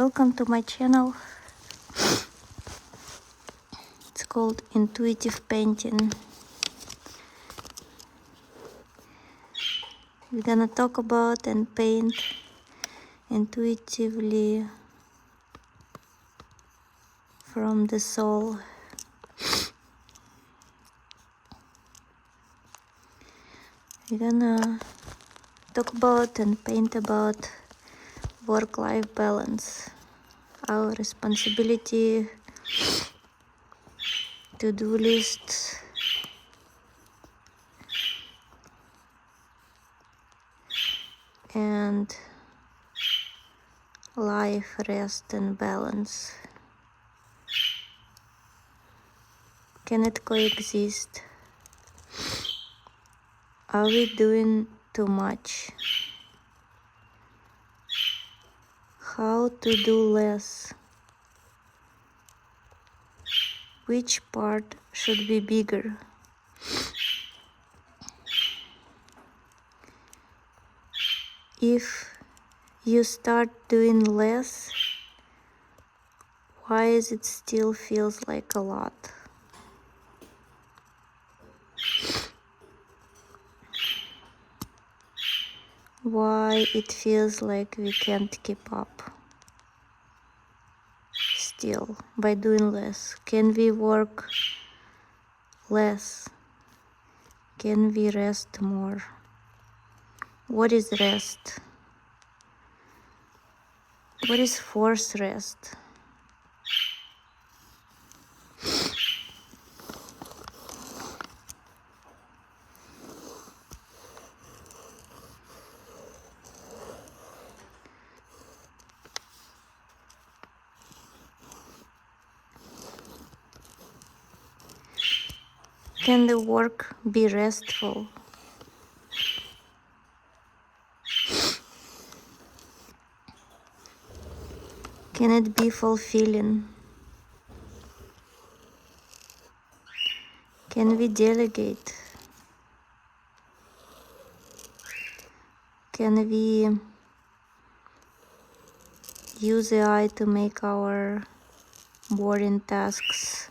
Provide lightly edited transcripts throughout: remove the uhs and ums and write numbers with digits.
Welcome to my channel. It's called Intuitive Painting. We're gonna talk about and paint intuitively from the soul. We're gonna talk about and paint about work-life balance, our responsibility, to-do lists, and life, rest and balance. Can it coexist? Are we doing too much? How to do less? Which part should be bigger? If you start doing less, why is it still feels like a lot? Why it feels like we can't keep up still by doing less? Can we work less? Can we rest more? What is rest? What is forced rest? Can the work be restful? Can it be fulfilling? Can we delegate? Can we use AI to make our boring tasks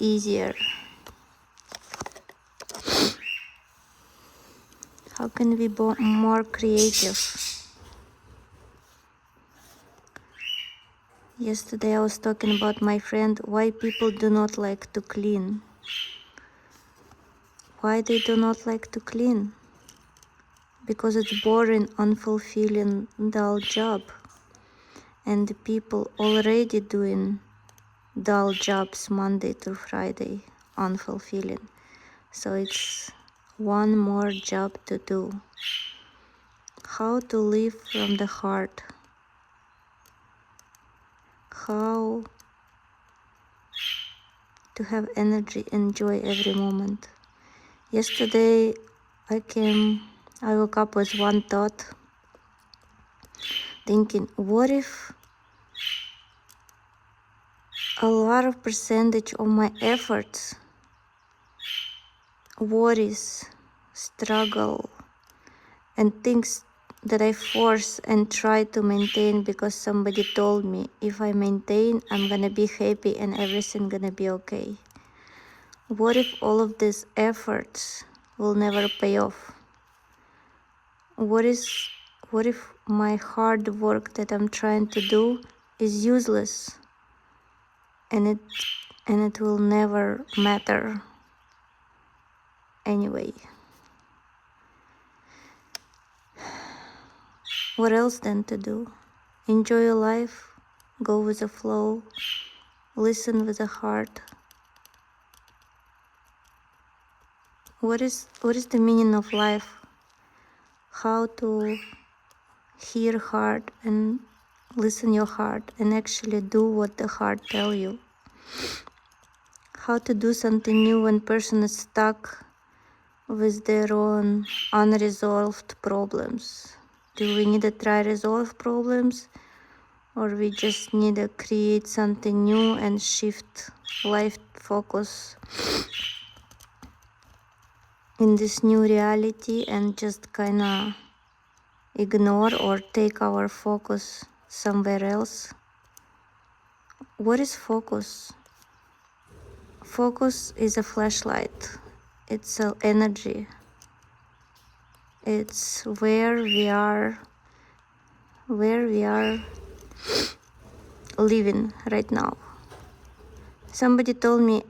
easier? How can we be more creative? Yesterday I was talking about my friend, why people do not like to clean. Why they do not like to clean? Because it's boring, unfulfilling, dull job. And the people already doing dull jobs Monday through Friday, unfulfilling. So it's one more job to do. How to live from the heart. How to have energy, enjoy every moment. Yesterday I woke up with one thought, thinking, what if a lot of percentage of my efforts, worries, struggle, and things that I force and try to maintain because somebody told me if I maintain, I'm gonna be happy and everything gonna be okay. What if all of these efforts will never pay off? What if my hard work that I'm trying to do is useless and it will never matter anyway? What else then to do? Enjoy your life, go with the flow, listen with the heart. What is the meaning of life? How to hear heart and listen your heart and actually do what the heart tell you. How to do something new when person is stuck with their own unresolved problems. Do we need to try resolve problems, or we just need to create something new and shift life focus in this new reality and just kinda ignore or take our focus somewhere else. What is focus? Focus is a flashlight. It's an energy. It's where we are living right now. Somebody told me,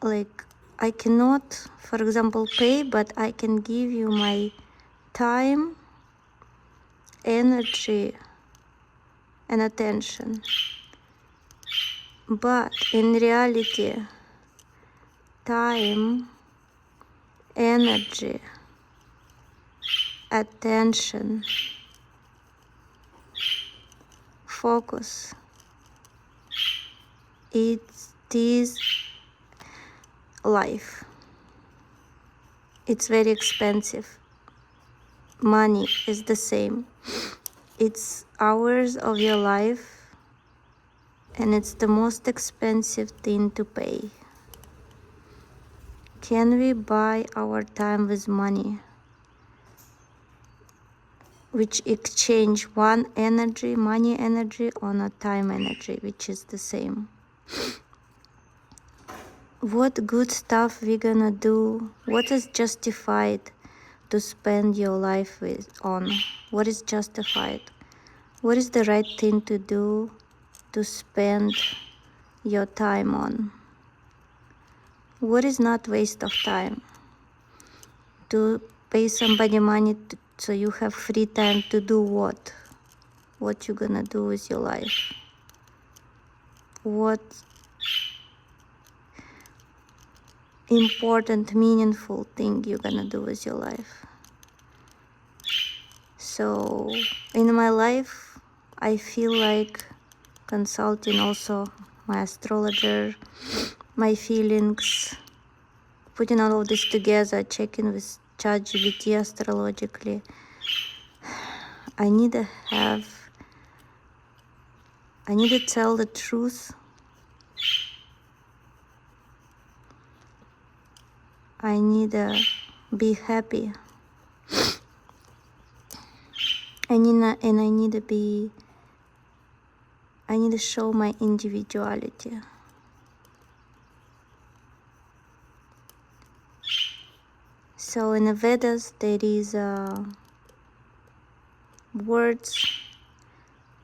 like, I cannot, for example, pay, but I can give you my time, energy, and attention. But in reality, time, energy, attention, focus, it is life. It's very expensive. Money is the same. It's hours of your life, and it's the most expensive thing to pay. Can we buy our time with money? Which exchange one energy, money energy, on a time energy, which is the same. What good stuff we gonna do? What is justified to spend your life on? What is justified? What is the right thing to do to spend your time on? What is not waste of time? To pay somebody money so you have free time to do what? What you gonna do with your life? What important, meaningful thing you're gonna do with your life? So in my life, I feel like consulting also my astrologer, my feelings, putting all of this together, checking with ChatGPT astrologically. I need to tell the truth. I need to be happy. I need to show my individuality. So in the Vedas, there is words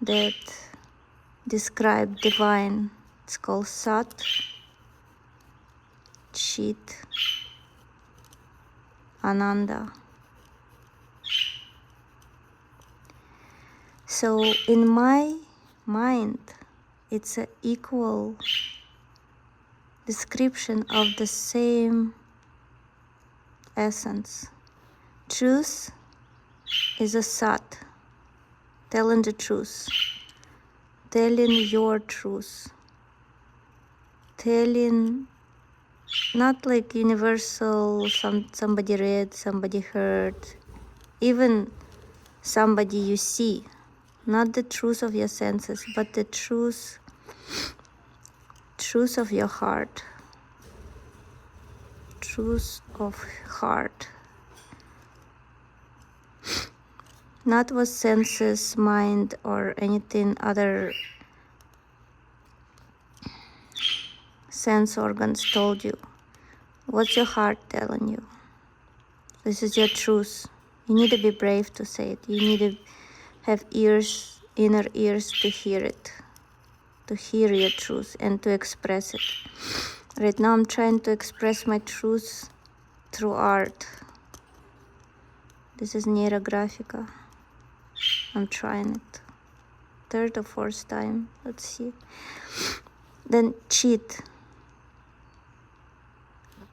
that describe divine. It's called Sat, Chit, Ananda. So in my mind, it's an equal description of the same essence. Truth is a Sat, telling the truth, telling your truth, telling not like universal, somebody read, somebody heard, even somebody you see, not the truth of your senses, but the truth of your heart, truth of heart. Not what senses, mind, or anything other sense organs told you. What's your heart telling you? This is your truth. You need to be brave to say it. You need to have ears, inner ears to hear it, to hear your truth and to express it. Right now I'm trying to express my truth through art. This is Nera Graphica. I'm trying it. Third or fourth time. Let's see. Then cheat.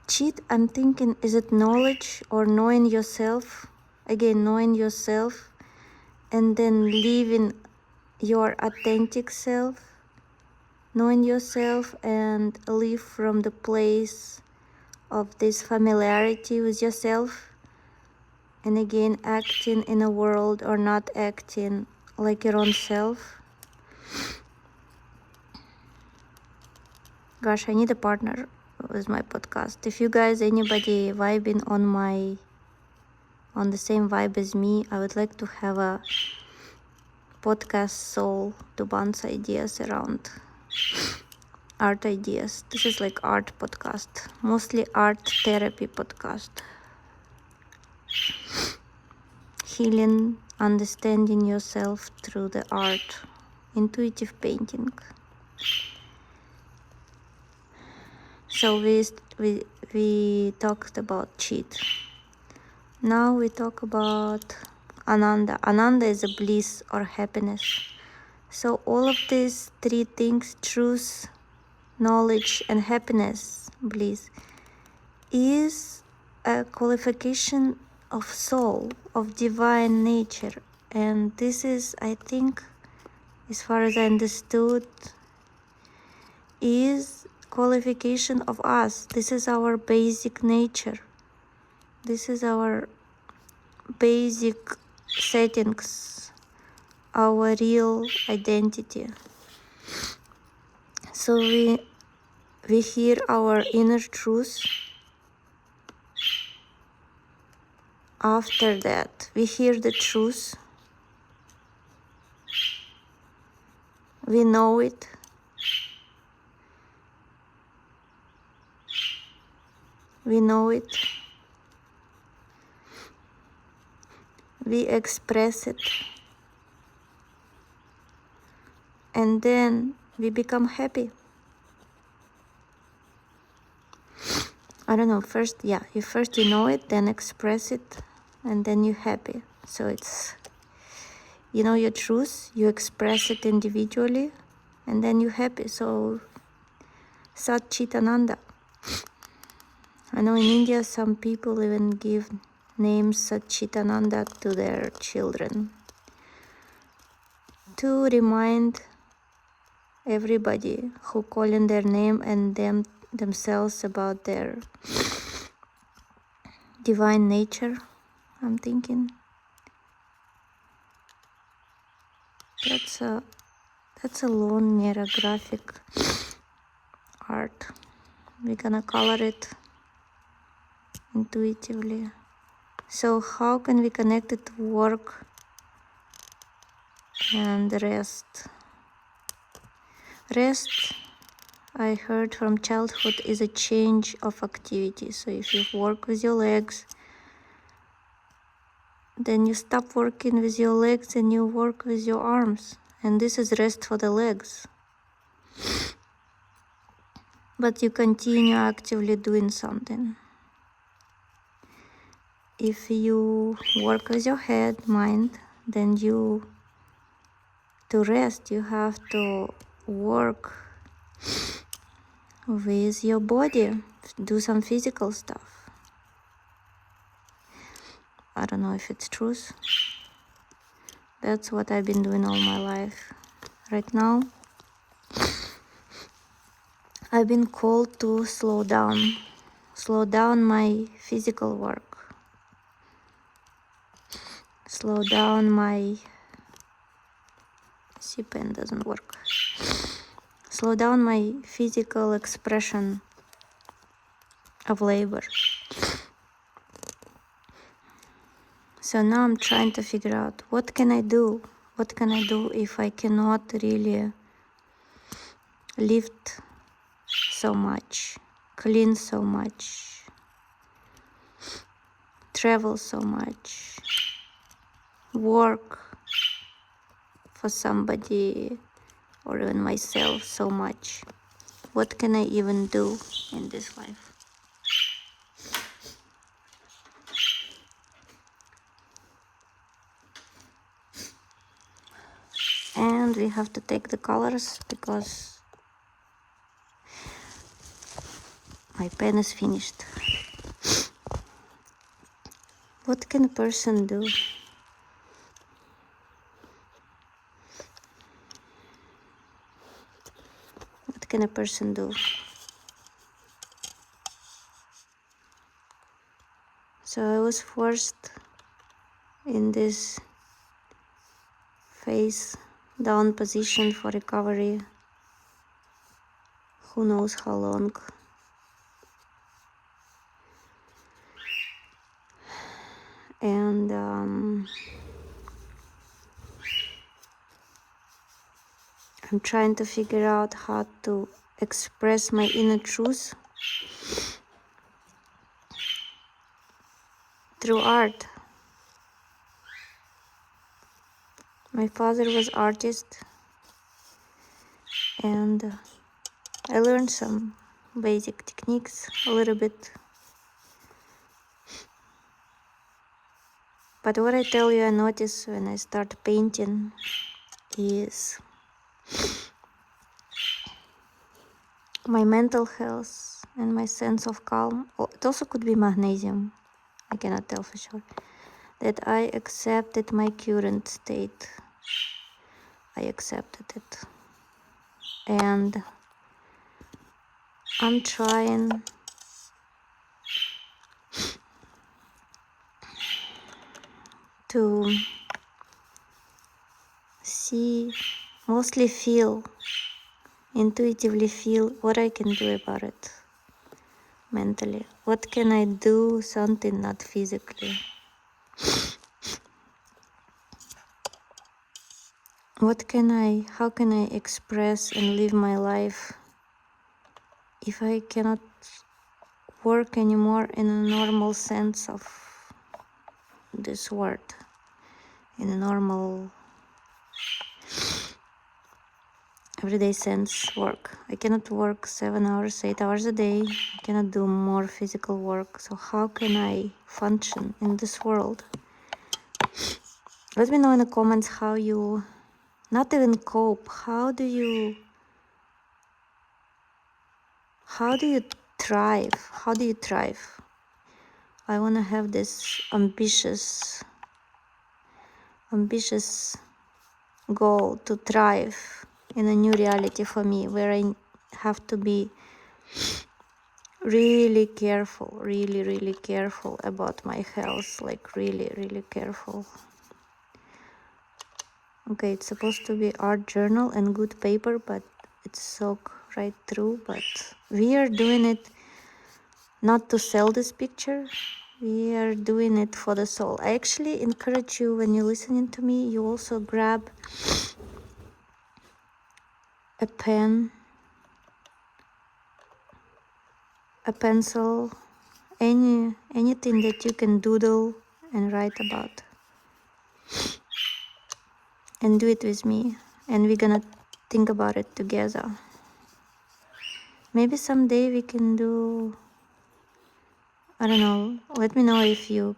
Cheat, I'm thinking, is it knowledge or knowing yourself? Again, knowing yourself and then living your authentic self. Knowing yourself and live from the place of this familiarity with yourself. And again, acting in a world or not acting like your own self. Gosh, I need a partner with my podcast. If you guys, anybody vibing on on the same vibe as me. I would like to have a podcast soul to bounce ideas around art ideas. This is like art podcast, mostly art therapy podcast. Healing, understanding yourself through the art, intuitive painting. So we talked about cheat. Now we talk about Ananda. Ananda is a bliss or happiness. So all of these three things, truth, knowledge, and happiness, bliss, is a qualification of soul, of divine nature. And this is, I think, as far as I understood, is qualification of us. This is our basic nature. This is our basic settings, our real identity. So we hear our inner truth. After that, we hear the truth. We know it. We know it. We express it. And then we become happy. I don't know, first you know it, then express it, and then you're happy. So it's, you know your truth, you express it individually, and then you're happy. So Sat Chit Ananda. I know in India some people even give names Satchitananda to their children to remind everybody who call in their name and themselves about their divine nature. I'm thinking that's a lone neurographic art. We're gonna color it intuitively. So how can we connect it to work and rest? Rest, I heard from childhood, is a change of activity. So if you work with your legs, then you stop working with your legs and you work with your arms. And this is rest for the legs. But you continue actively doing something. If you work with your head, mind, then to rest, you have to work with your body, do some physical stuff. I don't know if it's truth. That's what I've been doing all my life. Right now, I've been called to slow down my physical work, slow down my, see, pen doesn't work, slow down my physical expression of labor. So now I'm trying to figure out what can I do? What can I do if I cannot really lift so much, clean so much, travel so much, work for somebody or even myself so much? What can I even do in this life? And we have to take the colors because my pen is finished. What can a person do? What can a person do? So I was forced in this face down position for recovery. Who knows how long? And I'm trying to figure out how to express my inner truth through art. My father was artist, and I learned some basic techniques a little bit. But what I tell you I notice when I start painting is my mental health and my sense of calm. It also could be magnesium, I cannot tell for sure. That I accepted my current state. I accepted it. And I'm trying to see, mostly feel, intuitively feel what I can do about it mentally. What can I do, something not physically? How can I express and live my life if I cannot work anymore in a normal sense of this word, in a normal everyday sense work. I cannot work 7 hours, 8 hours a day. I cannot do more physical work. So how can I function in this world? Let me know in the comments how you, not even cope, how do you thrive? How do you thrive? I want to have this ambitious goal to thrive in a new reality for me, where I have to be really careful, really careful about my health, like really careful. Okay, it's supposed to be art journal and good paper, but it's soak right through. But we are doing it not to sell this picture, we are doing it for the soul. I actually encourage you, when you're listening to me, you also grab a pen, a pencil, anything that you can doodle and write about, and do it with me, and we're gonna think about it together. Maybe someday we can do, I don't know, let me know if you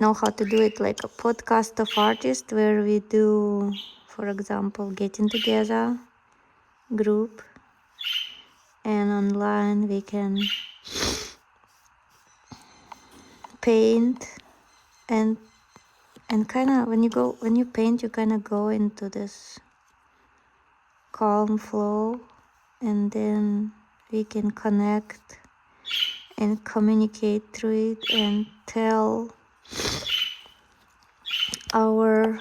know how to do it, like a podcast of artists where we do, for example, getting together group, and online we can paint and kind of, when you paint, you kind of go into this calm flow, and then we can connect and communicate through it and tell our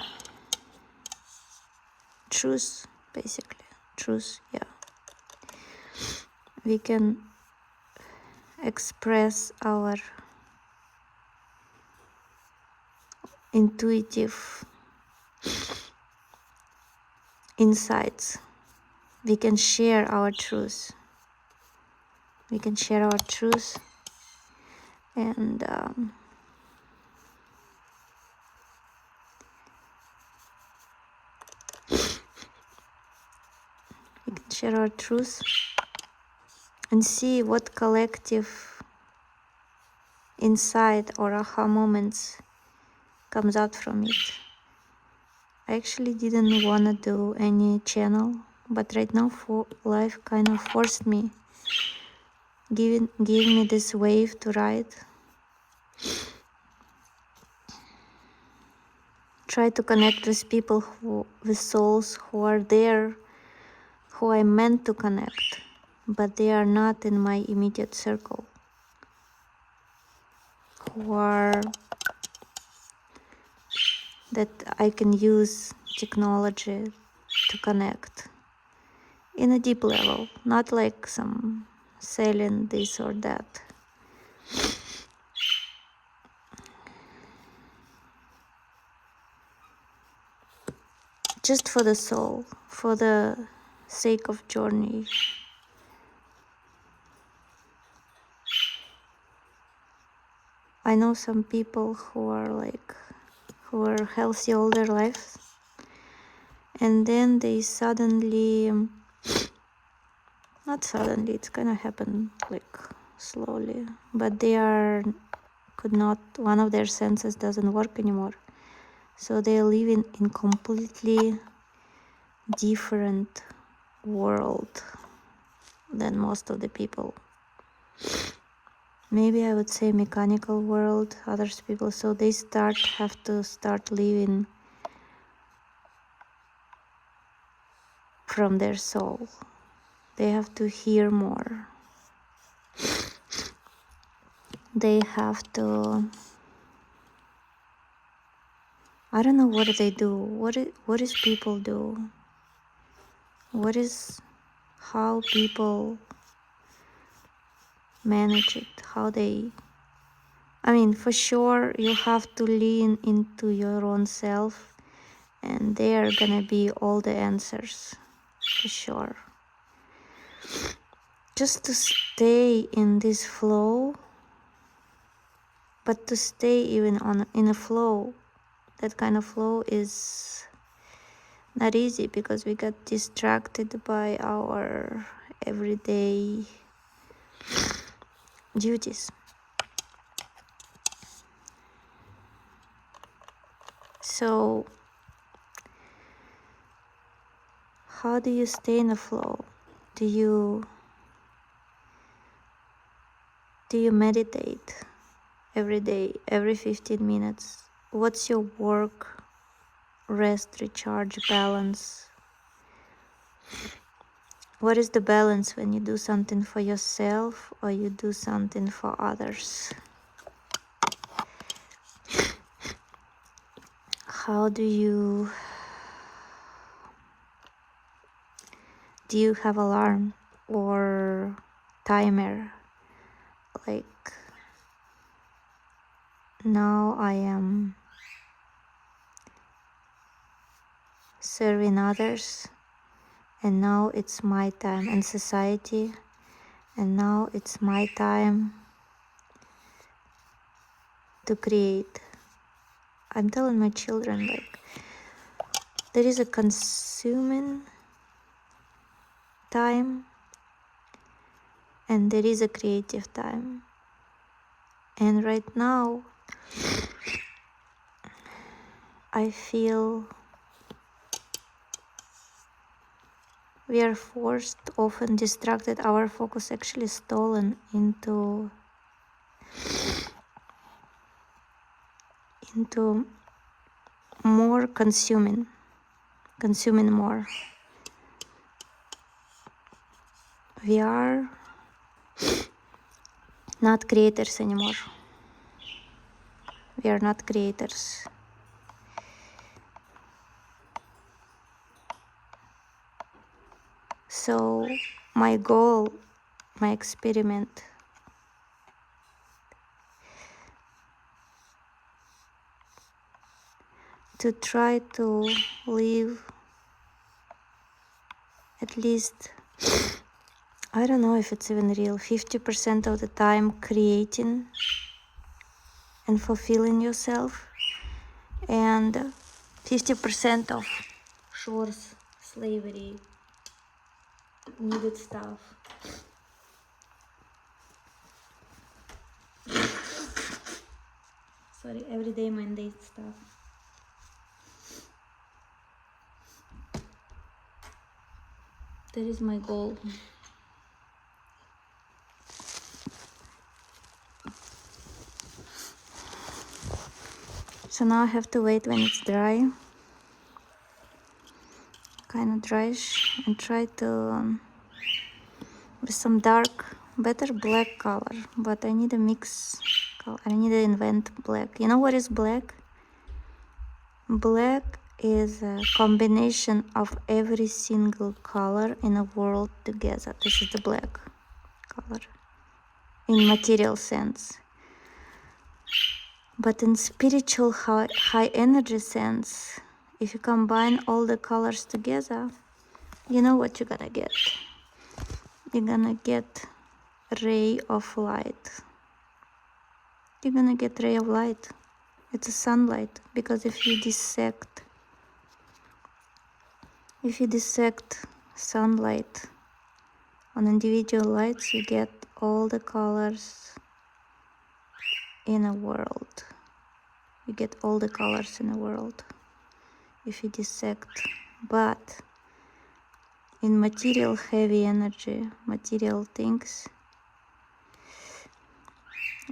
truth, basically. Truth, yeah. We can express our intuitive insights. We can share our truth. We can share our truth, and we can share our truth and see what collective insight or aha moments comes out from it. I actually didn't want to do any channel, but right now life kind of forced me, gave me this wave to ride. Try to connect with people with souls who are there, who I meant to connect, but they are not in my immediate circle, who are, that I can use technology to connect in a deep level, not like some selling this or that. just for the soul, for the sake of journey. I know some people who are healthy all their lives, and then they suddenly, not suddenly, it's gonna happen like slowly, but one of their senses doesn't work anymore. So they live in completely different world than most of the people. Maybe I would say mechanical world, others people. So they have to start living from their soul. They have to hear more. They have to, I don't know what do they do. What is people do? What is how people manage it? How they, I mean, for sure you have to lean into your own self, and there are gonna be all the answers, for sure. Just to stay in this flow, but to stay even in a flow, that kind of flow is not easy because we got distracted by our everyday duties. So how do you stay in a flow? Do you meditate every day, every 15 minutes? What's your work, rest, recharge, balance? What is the balance when you do something for yourself or you do something for others? How do you have alarm or timer? Like, now I am serving others, and now it's my time in society, and now it's my time to create. I'm telling my children, like, there is a consuming time and there is a creative time. And right now I feel we are forced, often distracted, our focus actually stolen into more consuming more. We are not creators anymore. We are not creators. So my goal, my experiment, to try to live at least, I don't know if it's even real, 50% of the time creating and fulfilling yourself, and 50% of chores, slavery, needed stuff. Sorry, everyday mundane stuff. That is my goal. So now I have to wait when it's dry, kind of dryish, and try to with some dark, better black color, but I need a mix color. I need to invent black. You know what is black? Black is a combination of every single color in a world together. This is the black color in material sense. But in spiritual high energy sense, if you combine all the colors together, you know what you're gonna get. You're gonna get ray of light. You're gonna get ray of light. It's a sunlight, because if you dissect sunlight on individual lights, you get all the colors in a world. You get all the colors in a world if you dissect. But in material heavy energy, material things,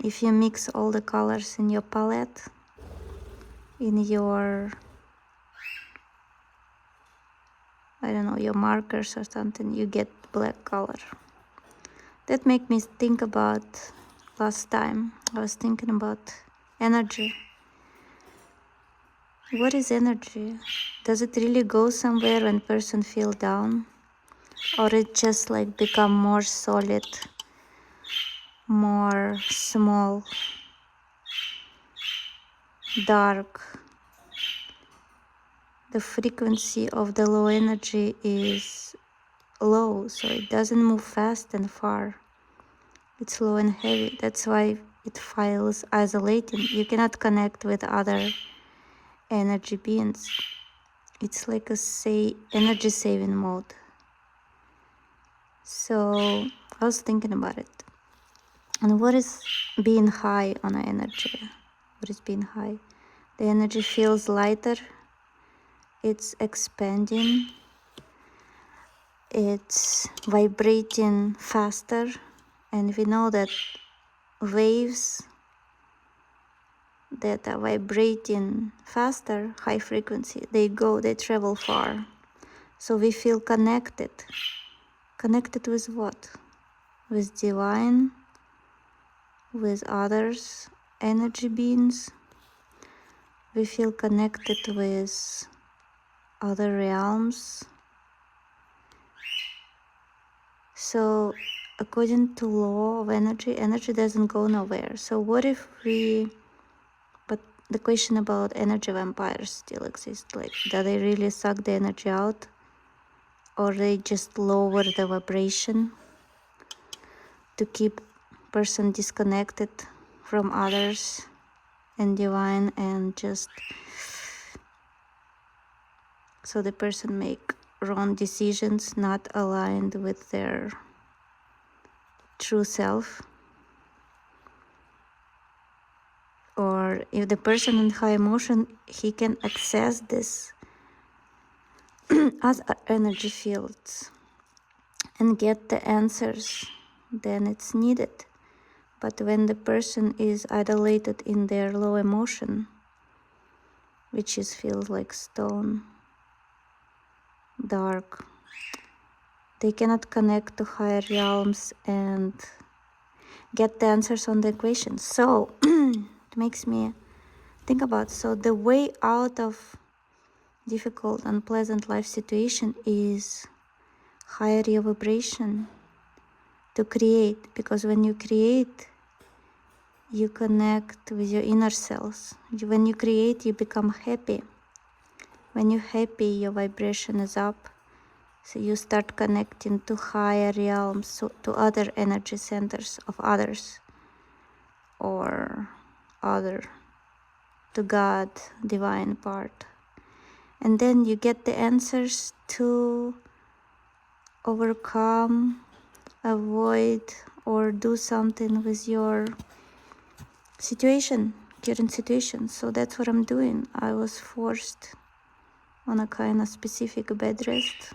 if you mix all the colors in your palette, in your, I don't know, your markers or something, you get black color. That make me think about last time. I was thinking about energy. What is energy? Does it really go somewhere when person feel down? Or it just like become more solid, more small, dark? The frequency of the low energy is low, so it doesn't move fast and far. It's low and heavy. That's why it feels isolating. You cannot connect with other energy beings. It's like a energy saving mode. So I was thinking about it. And what is being high on an energy? What is being high? The energy feels lighter. It's expanding. It's vibrating faster. And we know that waves that are vibrating faster, high frequency, they travel far. So we feel connected. Connected with what? With divine, with others, energy beings. We feel connected with other realms. So according to law of energy, energy doesn't go nowhere. So what if but the question about energy vampires still exists. Like, do they really suck the energy out? Or they just lower the vibration to keep person disconnected from others and divine, and just so the person make wrong decisions not aligned with their true self? Or if the person in high emotion, he can access this as energy fields and get the answers, then it's needed. But when the person is isolated in their low emotion, which feels like stone, dark, they cannot connect to higher realms and get the answers on the equations. So it makes me think about, so the way out of difficult, unpleasant life situation is higher your vibration to create, because when you create, you connect with your inner selves. When you create, you become happy. When you're happy, your vibration is up. So you start connecting to higher realms, so to other energy centers of others, or to God, divine part. And then you get the answers to overcome, avoid, or do something with your current situation. So that's what I'm doing. I was forced on a kind of specific bed rest,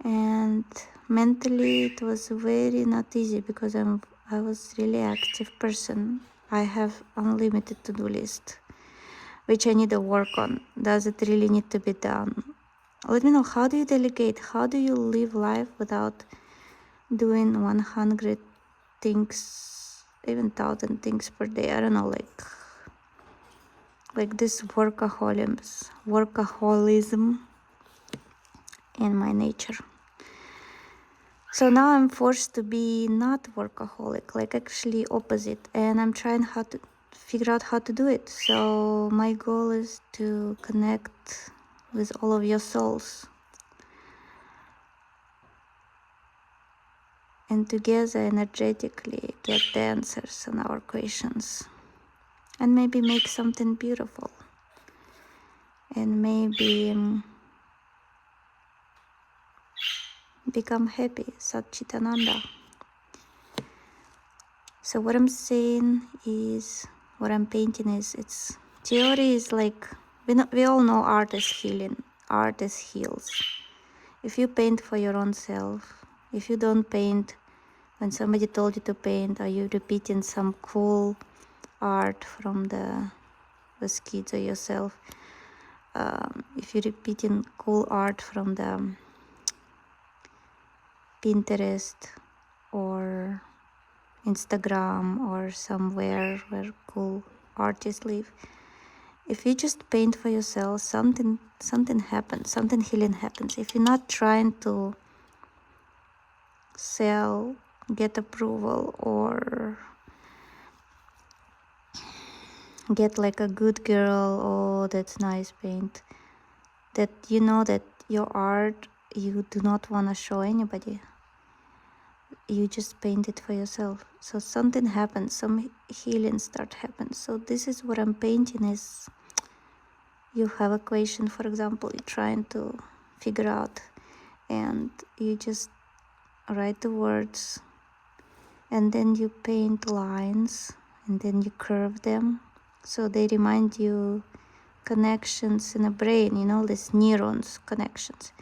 and mentally it was very not easy, because I was really active person. I have unlimited to-do list, which I need to work on. Does it really need to be done? Let me know, how do you delegate? How do you live life without doing 100 things, even 1,000 things per day? I don't know, like this workaholism in my nature. So now I'm forced to be not workaholic, like actually opposite, and I'm trying figure out how to do it. So my goal is to connect with all of your souls, and together energetically get the answers on our questions, and maybe make something beautiful, and maybe become happy, Satchitananda. So what I'm saying is, what I'm painting is, it's theory is like, we all know art is healing, art is heals. If you paint for your own self, if you don't paint when somebody told you to paint, are you repeating some cool art from the kids or yourself? If you're repeating cool art from the Pinterest or Instagram or somewhere where cool artists live, if you just paint for yourself, something happens, something healing happens. If you're not trying to sell, get approval, or get like a good girl, oh that's nice paint, that you know that your art you do not want to show anybody, you just paint it for yourself. So something happens, some healing start happens. So this is what I'm painting is, you have a question, for example, you're trying to figure out, and you just write the words, and then you paint lines, and then you curve them so they remind you connections in the brain, you know, these neurons connections.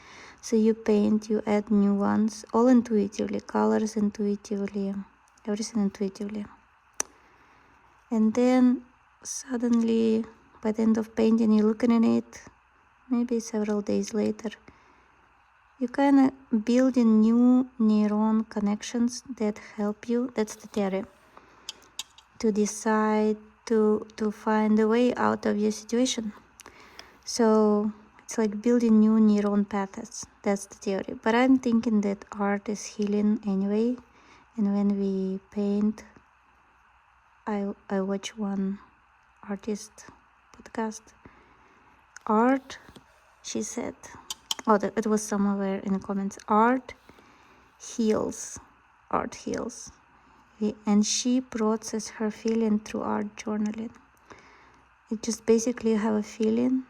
So you paint, you add new ones, all intuitively, colors intuitively, everything intuitively. And then suddenly, by the end of painting, you're looking at it, maybe several days later, you kind of building new neuron connections that help you, that's the theory, to decide to find a way out of your situation. So it's like building new neuron paths. That's the theory. But I'm thinking that art is healing anyway. And when we paint, I watch one artist podcast. Art, she said, it was somewhere in the comments. Art heals. Art heals. And she processes her feeling through art journaling. It just basically you have a feeling,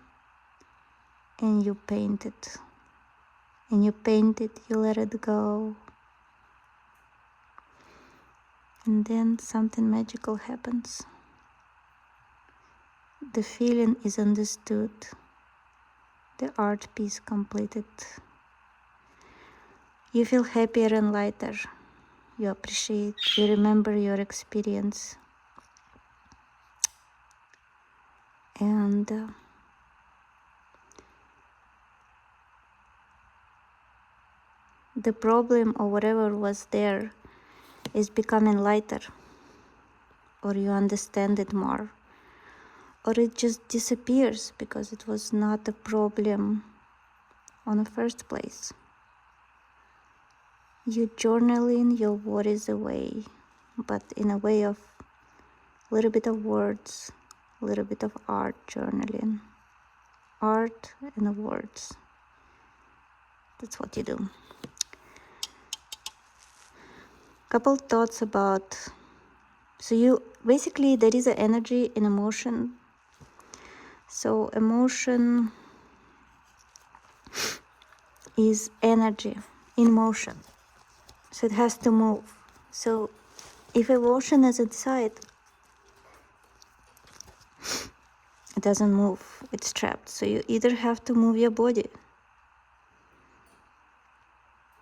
and you paint it. And you paint it, you let it go. And then something magical happens. The feeling is understood. The art piece completed. You feel happier and lighter. You appreciate, you remember your experience. And the problem or whatever was there is becoming lighter, or you understand it more, or it just disappears because it was not a problem on the first place. You journaling your worries away, but in a way of a little bit of words, a little bit of art journaling. Art and words. That's what you do. Couple thoughts about, so you basically, there is an energy in emotion. So emotion is energy in motion. So it has to move. So if emotion is inside, it doesn't move, it's trapped. So you either have to move your body,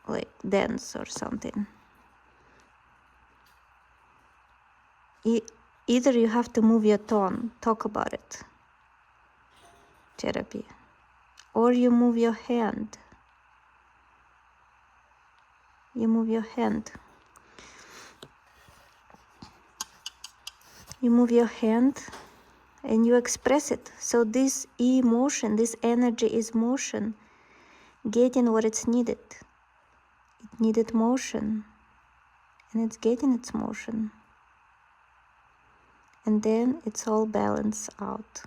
like dance or something. Either you have to move your tone, talk about it, therapy, or you move your hand. You move your hand. You move your hand and you express it. So this emotion, this energy is motion, getting what it's needed. It needed motion, and it's getting its motion. and then it's all balances out.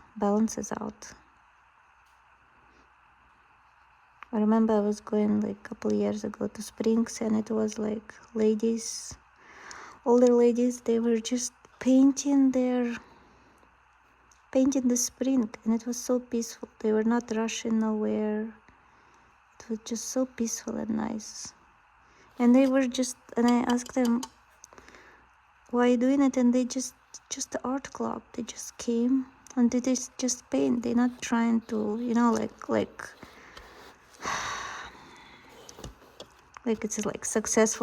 I remember I was going like a couple years ago to Springs, and it was like ladies, older ladies, they were just painting the spring, and it was so peaceful. They were not rushing nowhere. It was just so peaceful and nice. And they were just, and I asked them, why are you doing it? And they just the art club. They just came and they just paint. They're not trying to, like it's like success,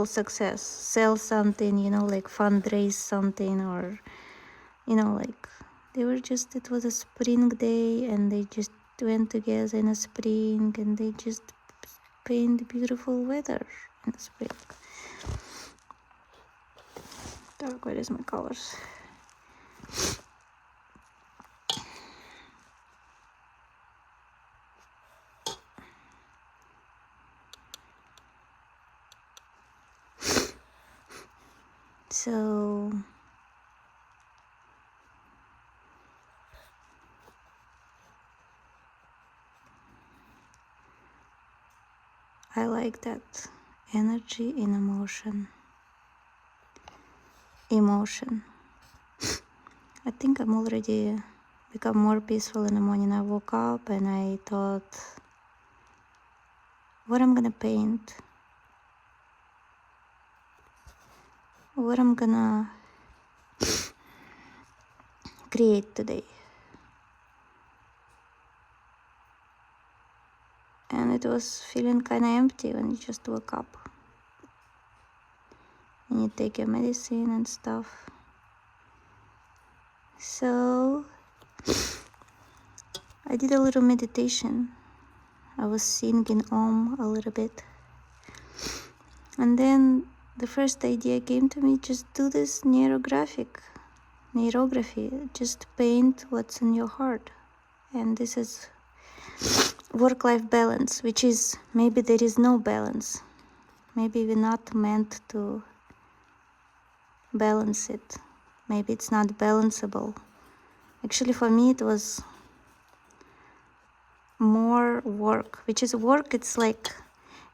sell something, like fundraise something, or, like they were just, it was a spring day and they just went together in a spring and they just paint beautiful weather in the spring. Dark, where is my colors? So I like that energy in emotion. I think I'm already become more peaceful in the morning. I woke up and I thought, what I'm gonna paint, what I'm gonna create today. And it was feeling kind of empty when you just woke up and you take your medicine and stuff. So I did a little meditation. I was singing Om a little bit. And then the first idea came to me, just do this neurography, just paint what's in your heart. And this is work-life balance, which is, maybe there is no balance. Maybe we're not meant to balance it. Maybe it's not balanceable. Actually, for me, it was more work, which is work. It's like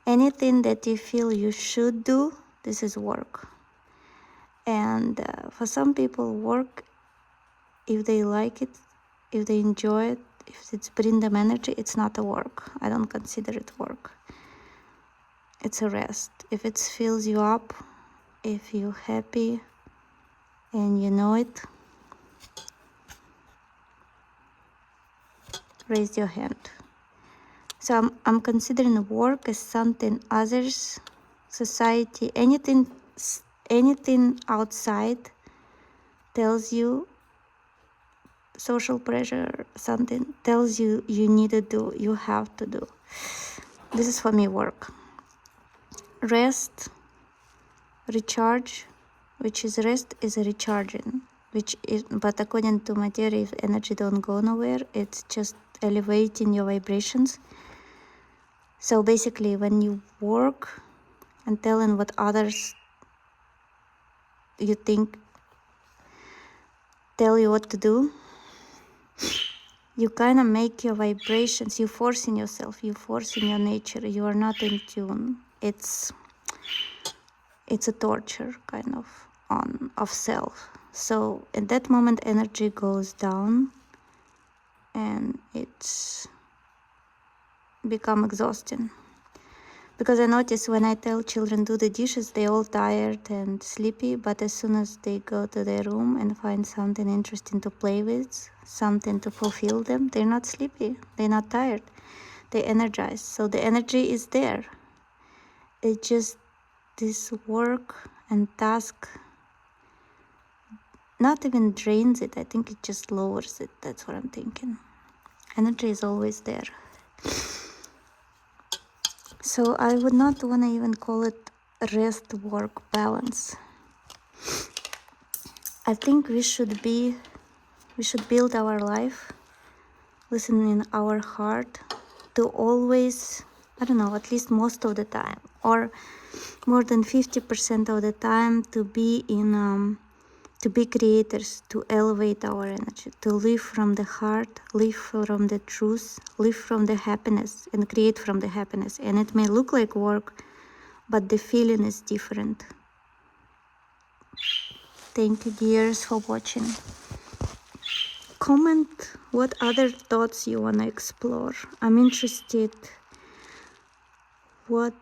anything that you feel you should do, this is work. And for some people, work, if they like it, if they enjoy it, if it's bring them energy, it's not a work. I don't consider it work. It's a rest. If it fills you up, if you're happy and you know it, raise your hand. So I'm considering work as something others, society, anything outside tells you, social pressure, something tells you you need to do, you have to do. This is for me work. Rest, recharge, which is rest is recharging, but according to my theory, if energy don't go nowhere, it's just elevating your vibrations. So basically, when you work and telling what others you think tell you what to do, you kind of make your vibrations, you forcing yourself, you forcing your nature, you are not in tune. It's a torture kind of self. So at that moment, energy goes down and it's become exhausting. Because I notice when I tell children do the dishes, they all tired and sleepy, but as soon as they go to their room and find something interesting to play with, something to fulfill them, they're not sleepy, they're not tired, they're energized. So the energy is there. It's just this work and task not even drains it, I think it just lowers it. That's what I'm thinking. Energy is always there. So I would not want to even call it rest work balance. I think we should build our life, listen in our heart, to always, I don't know, at least most of the time, or more than 50% of the time, to be in to be creators, to elevate our energy, to live from the heart, live from the truth, live from the happiness, and create from the happiness. And it may look like work, but the feeling is different. Thank you, dears, for watching. Comment what other thoughts you want to explore. I'm interested what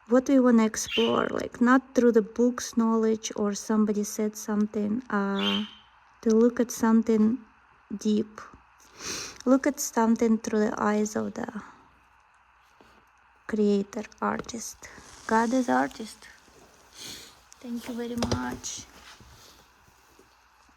we want to explore, like not through the book's knowledge or somebody said something, to look at something deep, look at something through the eyes of the creator, artist. God is artist. Thank you very much.